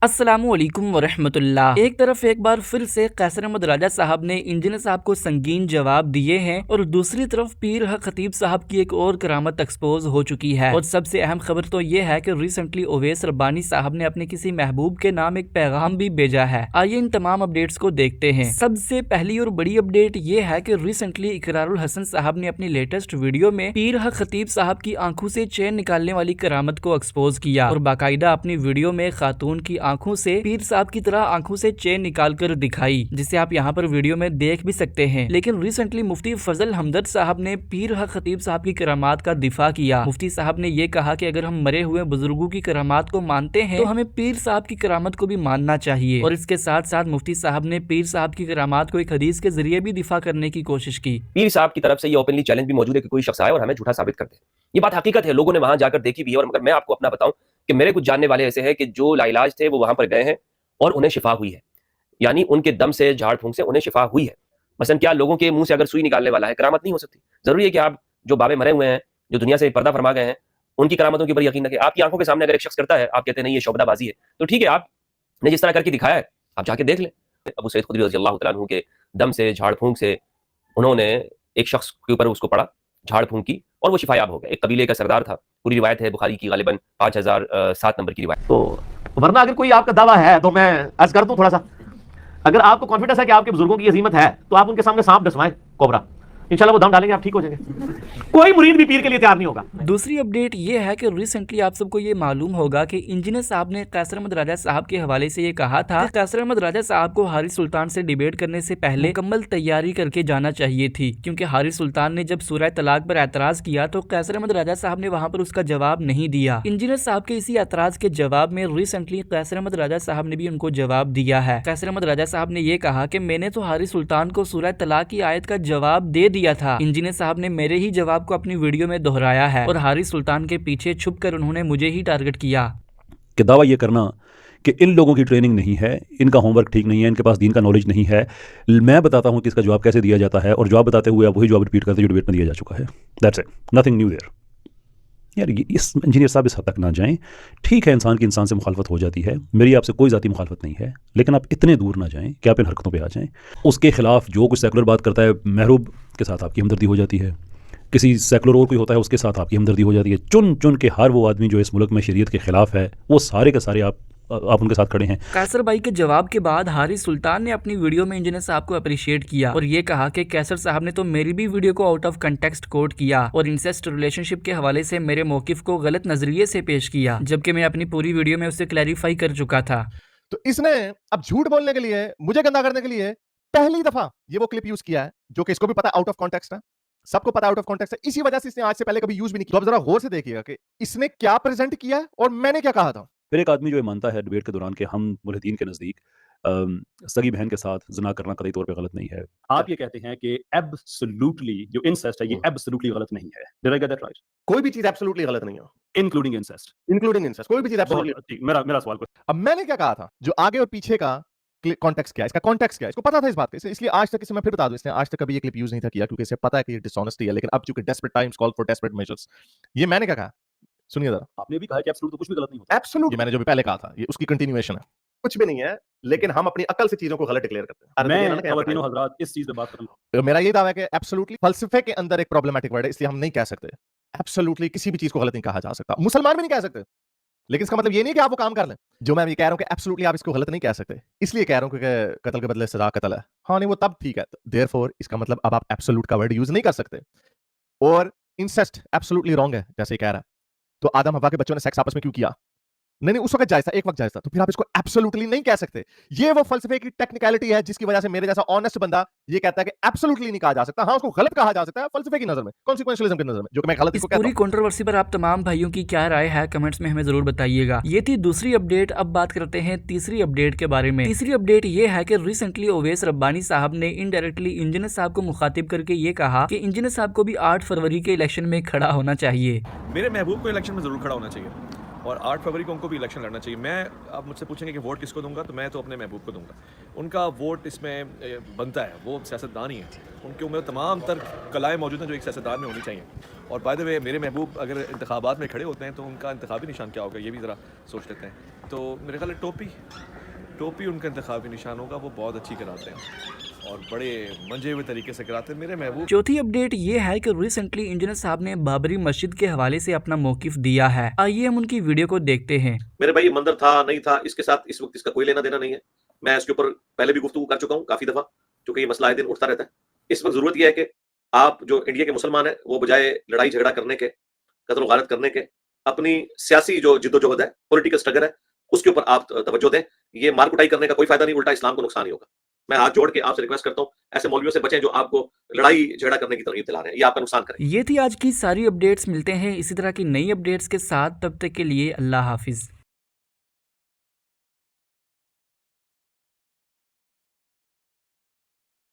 अस्सलामुअलैकुम वरहमतुल्लाह। एक तरफ एक बार फिर से कैसर अहमद राजा साहब ने इंजीनियर साहब को संगीन जवाब दिए हैं और दूसरी तरफ पीर हक खतीब साहब की एक और करामत एक्सपोज हो चुकी है। और सबसे अहम खबर तो ये है कि रिसेंटली ओवैस रब्बानी साहब ने अपने किसी महबूब के नाम एक पैगाम भी भेजा है। आइए इन तमाम अपडेट्स को देखते हैं। सबसे पहली और बड़ी अपडेट ये है कि रिसेंटली इकरारुल हसन साहब ने अपनी लेटेस्ट वीडियो में पीर हक खतीब साहब की आंखों से चैन निकालने वाली करामत को एक्सपोज किया और बाकायदा अपनी वीडियो में खातून की आंखों से पीर साहब की तरह आंखों से चैन निकाल कर दिखाई, जिसे आप यहाँ पर वीडियो में देख भी सकते हैं। लेकिन रिसेंटली मुफ्ती फजल हमदर्द साहब ने पीर हक खतीब साहब की करामात का दिफा किया। मुफ्ती साहब ने ये कहा कि अगर हम मरे हुए बुजुर्गों की करामात को मानते हैं तो हमें पीर साहब की करामत को भी मानना चाहिए। और इसके साथ साथ मुफ्ती साहब ने पीर साहब की करामात को एक हदीस के जरिए भी दिफा करने की कोशिश की। पीर साहब की तरफ से ये ओपनली चैलेंज भी मौजूद है कि कोई शख्स आए और हमें झूठा साबित कर दे। ये बात हकीकत है, लोगों ने वहां जाकर देखी भी है। और मगर मैं आपको अपना बताऊं कि मेरे कुछ जानने वाले ऐसे हैं कि जो लाइलाज थे वो वहां पर गए हैं और उन्हें शिफा हुई है, यानी उनके दम से, झाड़ फूंक से उन्हें शिफा हुई है। मसलन क्या लोगों के मुंह से अगर सुई निकालने वाला है, करामत नहीं हो सकती। जरूरी है कि आप जो बाबे मरे हुए हैं, जो दुनिया से पर्दा फरमा गए हैं, उनकी करामतों के ऊपर यकीन रखें। आपकी आंखों के सामने अगर एक शख्स करता है, आप कहते हैं नहीं ये शोबदाबाजी है, तो ठीक है, आपने जिस तरह करके दिखाया है आप जाके देख लें। अबू सईद खुदरी रज़ी अल्लाह तआला अन्हु के दम से, झाड़ फूंक से उन्होंने एक शख्स के ऊपर उसको पड़ा, झाड़ फूंक की, और वो शिफायाब हो गया। एक कबीले का सरदार था, पूरी रिवायत है बुखारी की, गालिबन 5007 नंबर की रिवायत। तो वरना अगर कोई आपका दावा है तो मैं अर्ज कर दूं थोड़ा सा, अगर आपको कॉन्फिडेंस है कि आपके बुजुर्गों की अजीमत है तो आप उनके सामने सांप डसवाएं, कोबरा, इंशाल्लाह वो दम डालेंगे, आप ठीक हो जाएंगे। कोई मुरीद भी पीर के लिए तैयार नहीं होगा। दूसरी अपडेट ये है कि रिसेंटली आप सबको ये मालूम होगा कि इंजीनियर साहब ने कैसर अहमद राजा साहब के हवाले से ये कहा था कि कैसर अहमद राजा साहब को हारिस सुल्तान से डिबेट करने से पहले मुकम्मल तैयारी करके जाना चाहिए थी, क्योंकि हारिस सुल्तान ने जब सूरह तलाक पर एतराज किया तो कैसर अहमद राजा साहब ने वहाँ पर उसका जवाब नहीं दिया। इंजीनियर साहब के इसी एतराज के जवाब में रिसेंटली कैसर अहमद राजा साहब ने भी उनको जवाब दिया है। कैसर अहमद राजा साहब ने ये कहा कि मैंने तो हारिस सुल्तान को सूरह तलाक की आयत का जवाब दे दिया था। इंजीनियर साहब ने मेरे ही जवाब को अपनी वीडियो में दोहराया है और हारिस सुल्तान के पीछे छुपकर उन्होंने मुझे ही टारगेट किया। कि दावा ये करना कि इन लोगों की ट्रेनिंग नहीं है, इनका होमवर्क ठीक नहीं है, इनके पास दीन का नॉलेज नहीं है। मैं बताता हूं कि इसका जवाब कैसे दिया जाता है और जवाब बताते हुए आप वही जवाब रिपीट करते जो डिबेट में दिया जा चुका है। That's it, nothing new there. यार इस इंजीनियर साहब इस हद तक ना जाएं। ठीक है, इंसान की इंसान से मुखालफत हो जाती है, मेरी आपसे कोई ज़ाती मुखालफत नहीं है, लेकिन आप इतने दूर ना जाएं कि आप इन हरकतों पे आ जाएं। उसके खिलाफ जो कुछ सेकुलर बात करता है, महरूब के साथ आपकी हमदर्दी हो जाती है, किसी सेकुलर और कोई होता है उसके साथ आपकी हमदर्दी हो जाती है। चुन चुन के हर वो आदमी जो इस मुल्क में शरीयत के खिलाफ है, वो सारे के सारे आप उनके साथ खड़े हैं। कैसर भाई के जवाब के बाद हारिस सुल्तान ने अपनी वीडियो में इंजीनियर साहब को अप्रिशिएट किया और ये कहा कि कैसर साहब ने तो मेरी भी वीडियो को आउट ऑफ कंटेक्स्ट कोट किया और इंसेस्ट रिलेशनशिप के हवाले से मेरे मौकिफ को गलत नजरिए से पेश किया, जबकि मैं अपनी पूरी वीडियो में उसे क्लैरिफाई कर चुका था। तो इसने अब झूठ बोलने के लिए, मुझे गंदा करने के लिए पहली दफा ये वो क्लिप यूज किया है, जो कि इसको भी पता आउट ऑफ कॉन्टेक्स्ट है, सबको पता आउट ऑफ कॉन्टेक्स्ट है। इसी वजह से इसने आज से पहले कभी यूज भी नहीं किया। तो अब जरा गौर से देखिएगा कि इसने क्या प्रेजेंट किया है और मैंने क्या कहा था। फिर एक आदमी जो ये मानता है डिबेट के दौरान कि हम मुल्हिदीन के नज़दीक सगी बहन के साथ ज़िना करना कतई तौर पे गलत नहीं है। आप ये कहते हैं कि एब्सोल्युटली जो इंसेस्ट है ये एब्सोल्युटली गलत नहीं है। Did I get that right? कोई भी चीज एब्सोल्युटली गलत नहीं है, इंक्लूडिंग इंसेस्ट। Including incest. कोई भी चीज एब्सोल्युटली। ठीक, मेरा सवाल कुछ। अब मैंने क्या कहा था, जो आगे और पीछे का कॉन्टेक्स्ट क्या है, इसका कॉन्टेक्स्ट क्या है, इसको पता था इस बात का, इसलिए आज तक इसे मैं फिर बता दूं, इसने आज तक कभी ये क्लिप यूज नहीं था किया, क्योंकि इसे पता है कि ये डिसऑनेस्टी है। लेकिन अब चूंकि desperate times call for desperate measures, ये मैंने क्या कहा, सुनिए जरा। आपने भी कहा कि एब्सोल्यूट तो कुछ भी गलत नहीं होता। एब्सोल्यूट ये मैंने जो भी पहले कहा था, ये उसकी कंटिन्यूएशन है। कुछ भी नहीं है, लेकिन हम अपनी अकल से चीजों को गलत डिक्लेयर करते हैं। मैं खवातीनो हजरात इस चीज पे बात करूं, तो मेरा ये दावा है कि एब्सोल्युटली फलसफे के अंदर एक प्रॉब्लमेटिक वर्ड है, इसलिए हम नहीं कह सकते एब्सोल्युटली किसी भी चीज को गलत नहीं कहा जा सकता। मुसलमान भी नहीं कह सकते, लेकिन इसका मतलब ये नहीं कि आप वो काम कर लें। जो मैं ये कह रहा हूं कि एब्सोल्युटली आप इसको गलत नहीं कह सकते, इसलिए कह रहा हूं कि कत्ल के बदले सजा कत्ल है। हाँ नहीं, वो तब ठीक है, देयरफॉर इसका मतलब अब आप एब्सोल्यूट का वर्ड यूज नहीं कर सकते। और इंसेस्ट एब्सोल्युटली रॉन्ग है, जैसे ही कह रहा है। तो आदम हव्वा के बच्चों ने सेक्स आपस में क्यों किया? नहीं, उस वक्त जायज था, एक वक्त जायज था, तो फिर आप इसको एब्सोल्युटली नहीं कह सकते। ये वो फलसफे की टेक्निकलिटी है जिसकी वजह से मेरे जैसा ऑनेस्ट बंदा ये कहता है कि एब्सोल्युटली नहीं कहा जा सकता। हाँ, उसको गलत कहा जा सकता है फलसफे की नजर में, कॉन्सिक्वेंशियलिज्म की नजर में, जो कि मैं गलत इस इसको कहता पूरी हूं। कंट्रोवर्सी पर आप तमाम भाइयों की क्या राय है कमेंट्स में हमें जरूर बताइएगा। ये थी दूसरी अपडेट। अब बात करते हैं तीसरी अपडेट के बारे में। तीसरी अपडेट ये है कि रिसेंटली ओवैस रब्बानी साहब ने इनडायरेक्टली इंजीनियर साहब को मुखातिब करके ये कहा कि इंजीनियर साहब को भी 8 फरवरी के इलेक्शन में खड़ा होना चाहिए। मेरे महबूब को इलेक्शन में ज़रूर खड़ा होना चाहिए और 8 फरवरी को उनको भी इलेक्शन लड़ना चाहिए। मैं, आप मुझसे पूछेंगे कि वोट किसको दूंगा, तो मैं तो अपने महबूब को दूंगा। उनका वोट इसमें बनता है, वो सियासतदान ही है, उनके उम्र तमाम तर कलाएँ मौजूद हैं जो एक सियासतदान में होनी चाहिए। और बाय द वे मेरे महबूब अगर इंतखाबात में खड़े होते हैं तो उनका इंतखाबी निशान क्या होगा, ये भी ज़रा सोच लेते हैं। तो मेरे ख्याल है टोपी उनका इंतखाबी निशान होगा, वो बहुत अच्छी कराते हैं और बड़े मंजे हुए तरीके से कराते हैं। मेरे महबूब चौथी अपडेट ये है कि रिसेंटली इंजीनियर साहब ने बाबरी मस्जिद के हवाले से अपना मौकिफ दिया है। आइए हम उनकी वीडियो को देखते हैं। मेरे भाई, ये मंदिर था नहीं था, इसके साथ इस वक्त इसका कोई लेना देना नहीं है। मैं इसके ऊपर पहले भी गुफ्तगू कर चुका हूँ काफी दफा, क्योंकि ये मसला आए दिन उठता रहता है। इस वक्त जरूरत यह है कि आप जो इंडिया के मुसलमान हैं, वो बजाय लड़ाई झगड़ा करने के, कत्ल गारत करने के, अपनी सियासी जो जिद्दोजहद है, पॉलिटिकल स्ट्रगल है, उसके ऊपर आप तवज्जो दें। ये मार कुटाई करने का कोई फायदा नहीं, उल्टा इस्लाम को नुकसान ही होगा। मैं हाथ जोड़ के आपसे रिक्वेस्ट करता हूँ, ऐसे मौलवियों से बचें जो आपको लड़ाई झगड़ा करने की तरकीब दिला रहे हैं, ये आपका नुकसान करें। ये थी आज की सारी अपडेट्स। मिलते हैं इसी तरह की नई अपडेट्स के साथ, तब तक के लिए अल्लाह हाफिज।